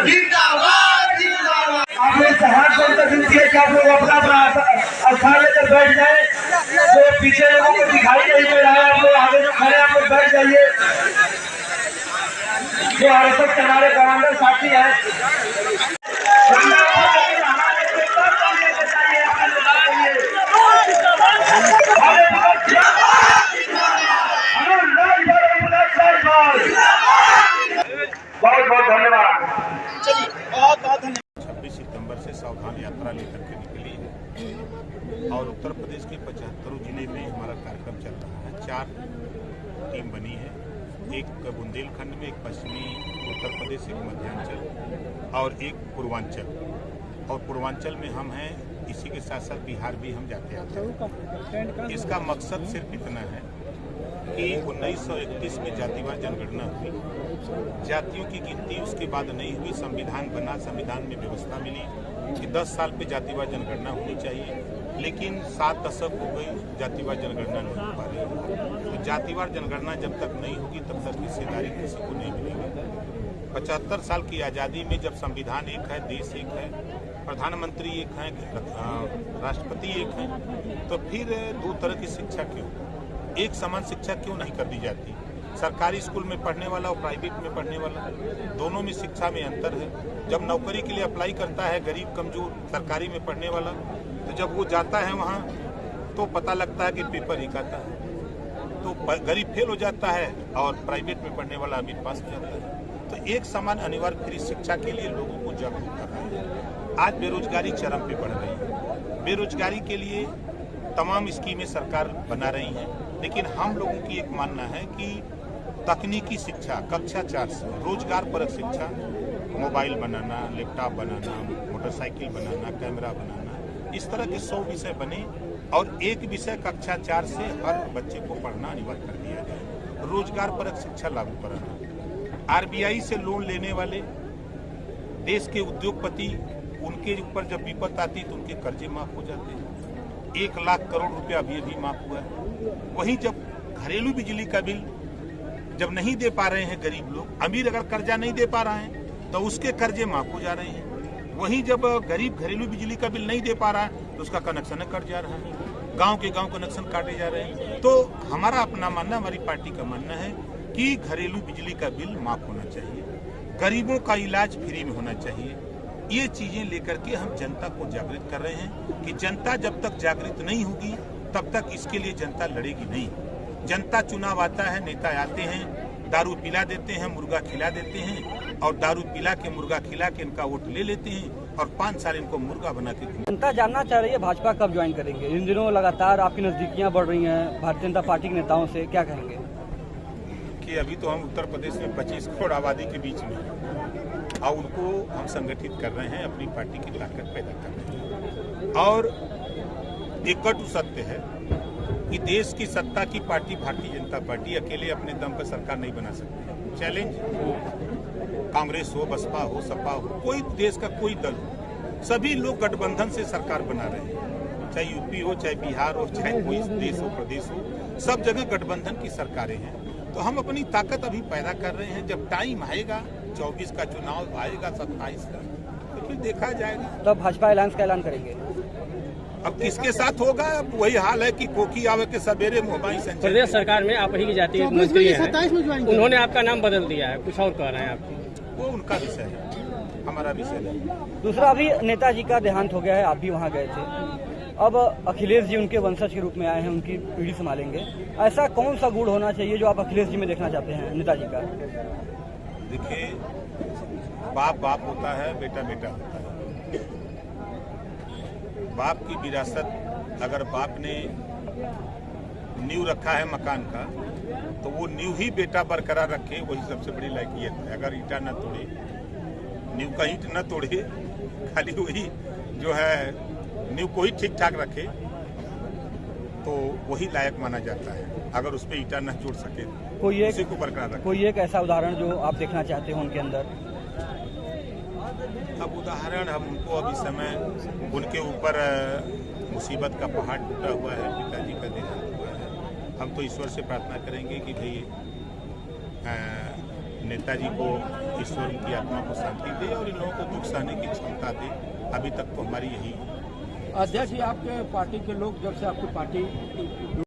जिंदाबाद जिंदाबाद जिंदाबाद। आपने हाथ जोड़कर विनती है कि आप लोग अपना अपना स्थान लेकर बैठ जाए। तो पीछे लोगों को दिखाई नहीं दे रहा है, आप लोग आगे जो खड़े आप लोग बैठ जाइए। जो आरएसएस के हमारे कमांडर साथी है, बहुत बहुत धन्यवाद। 26 सितंबर से सावधान यात्रा लेकर के निकली है और उत्तर प्रदेश के 75 जिले में हमारा कार्यक्रम चल रहा है। 4 टीम बनी है, एक बुंदेलखंड में, एक पश्चिमी उत्तर प्रदेश, एक मध्यांचल और एक पूर्वांचल। और पूर्वांचल में हम हैं, इसी के साथ साथ बिहार भी हम जाते हैं। इसका मकसद सिर्फ इतना है कि 1931 में जातिवार जनगणना हुई, जातियों की गिनती उसके बाद नहीं हुई, संविधान बना, संविधान में व्यवस्था मिली कि 10 साल पे जातिवार जनगणना होनी चाहिए, लेकिन 7 दशक हो गई, जातिवार जनगणना नहीं हो पा रही है। तो जातिवार जनगणना जब तक नहीं होगी तब तक हिस्सेदारी किसी को नहीं मिलेगी। 75 साल की आज़ादी में जब संविधान एक है, देश एक है, प्रधानमंत्री एक है, राष्ट्रपति एक है, तो फिर 2 तरह की शिक्षा क्यों, एक समान शिक्षा क्यों नहीं कर दी जाती? सरकारी स्कूल में पढ़ने वाला और प्राइवेट में पढ़ने वाला, दोनों में शिक्षा में अंतर है। जब नौकरी के लिए अप्लाई करता है गरीब कमजोर सरकारी में पढ़ने वाला, तो जब वो जाता है वहाँ तो पता लगता है कि पेपर एक आता है, तो गरीब फेल हो जाता है और प्राइवेट में पढ़ने वाला अमीर पास हो जाता है। तो एक समान अनिवार्य फ्री शिक्षा के लिए लोगों को जागरूक कर रहे हैं। आज बेरोजगारी चरम पे बढ़ रही है, बेरोजगारी के लिए तमाम स्कीमें सरकार बना रही हैं, लेकिन हम लोगों की एक मानना है कि तकनीकी शिक्षा कक्षा 4 से रोजगार परक शिक्षा, मोबाइल बनाना, लैपटॉप बनाना, मोटरसाइकिल बनाना, कैमरा बनाना, इस तरह के 100 विषय बने और एक विषय कक्षा 4 से हर बच्चे को पढ़ना अनिवार्य कर दिया जाए। रोजगार परक शिक्षा लागू कराना, आरबीआई से लोन लेने वाले देश के उद्योगपति, उनके ऊपर जब विपत्ति आती तो उनके कर्जे माफ हो जाते हैं। 1 लाख करोड़ रुपया अभी माफ हुआ है। वहीं जब घरेलू बिजली का बिल जब नहीं दे पा रहे हैं गरीब लोग, अमीर अगर कर्जा नहीं दे पा रहा है तो उसके कर्जे माफ हो जा रहे हैं। वहीं जब गरीब घरेलू बिजली का बिल नहीं दे पा रहा है तो उसका कनेक्शन कट जा रहा है, गांव के गांव कनेक्शन काटे जा रहे हैं। तो हमारा अपना मानना, हमारी पार्टी का मानना है कि घरेलू बिजली का बिल माफ होना चाहिए, गरीबों का इलाज फ्री में होना चाहिए। ये चीजें लेकर के हम जनता को जागृत कर रहे हैं कि जनता जब तक जागृत नहीं होगी तब तक इसके लिए जनता लड़ेगी नहीं। जनता चुनाव आता है, नेता आते हैं, दारू पिला देते हैं, मुर्गा खिला देते हैं और दारू पिला के मुर्गा खिला के इनका वोट ले लेते हैं और 5 साल इनको मुर्गा बना के। जनता जानना चाह रही है भाजपा कब ज्वाइन करेंगे? इन दिनों लगातार आपकी नजदीकियां बढ़ रही हैं भारतीय जनता पार्टी के नेताओं से, क्या कहेंगे? कि अभी तो हम उत्तर प्रदेश में 25 करोड़ आबादी के बीच में हैं और उनको हम संगठित कर रहे हैं, अपनी पार्टी की ताकत पैदा कर रहे हैं। और एक कटु सत्य है कि देश की सत्ता की पार्टी भारतीय जनता पार्टी अकेले अपने दम पर सरकार नहीं बना सकती। चैलेंज कांग्रेस हो, बसपा हो, सपा हो, कोई देश का कोई दल हो, सभी लोग गठबंधन से सरकार बना रहे हैं। चाहे यूपी हो, चाहे बिहार हो, चाहे कोई देश हो, प्रदेश हो, सब जगह गठबंधन की सरकारें हैं। तो हम अपनी ताकत अभी पैदा कर रहे हैं। जब टाइम आएगा, 24 का चुनाव आएगा, 27 का, तो फिर देखा जाएगा। तब भाजपा अलायंस का ऐलान करेंगे। अब किसके साथ होगा? अब वही हाल है कि कोकी आवे के सवेरे मोबाइल संचय। प्रदेश सरकार में आप ही की जातीय मंत्री हैं, उन्होंने आपका नाम बदल दिया है, कुछ और कह रहे हैं आप। वो उनका विषय है, हमारा विषय नहीं। दूसरा, अभी नेताजी का देहांत हो गया है, आप भी वहाँ गए थे, अब अखिलेश जी उनके वंशज के रूप में आए हैं, उनकी पीढ़ी संभालेंगे। ऐसा कौन सा गुण होना चाहिए जो आप अखिलेश जी में देखना चाहते हैं नेताजी का? देखिए, बाप बाप होता है, बेटा बेटा होता है। बाप की विरासत, अगर बाप ने नींव रखा है मकान का तो वो नींव ही बेटा बरकरार रखे, वही सबसे बड़ी लायकियत है। अगर ईंटा न तोड़े, नींव का ईंट न तोड़े, खाली वही जो है नींव को ही ठीक ठाक रखे तो वही लायक माना जाता है। अगर उस पर ईंटा न जोड़ सके उसी को बरकरार रखे। कोई एक ऐसा उदाहरण जो आप देखना चाहते हो उनके अंदर? अब उदाहरण हम उनको अभी समय उनके ऊपर मुसीबत का पहाड़ टूटा हुआ है, पिताजी का देहांत हुआ है। हम तो ईश्वर से प्रार्थना करेंगे कि भाई नेताजी को ईश्वर उनकी आत्मा को शांति दे और इन लोगों को दुख सहने की क्षमता दे। अभी तक तो हमारी यही अध्यक्ष जी, आपके पार्टी के लोग जब से आपकी पार्टी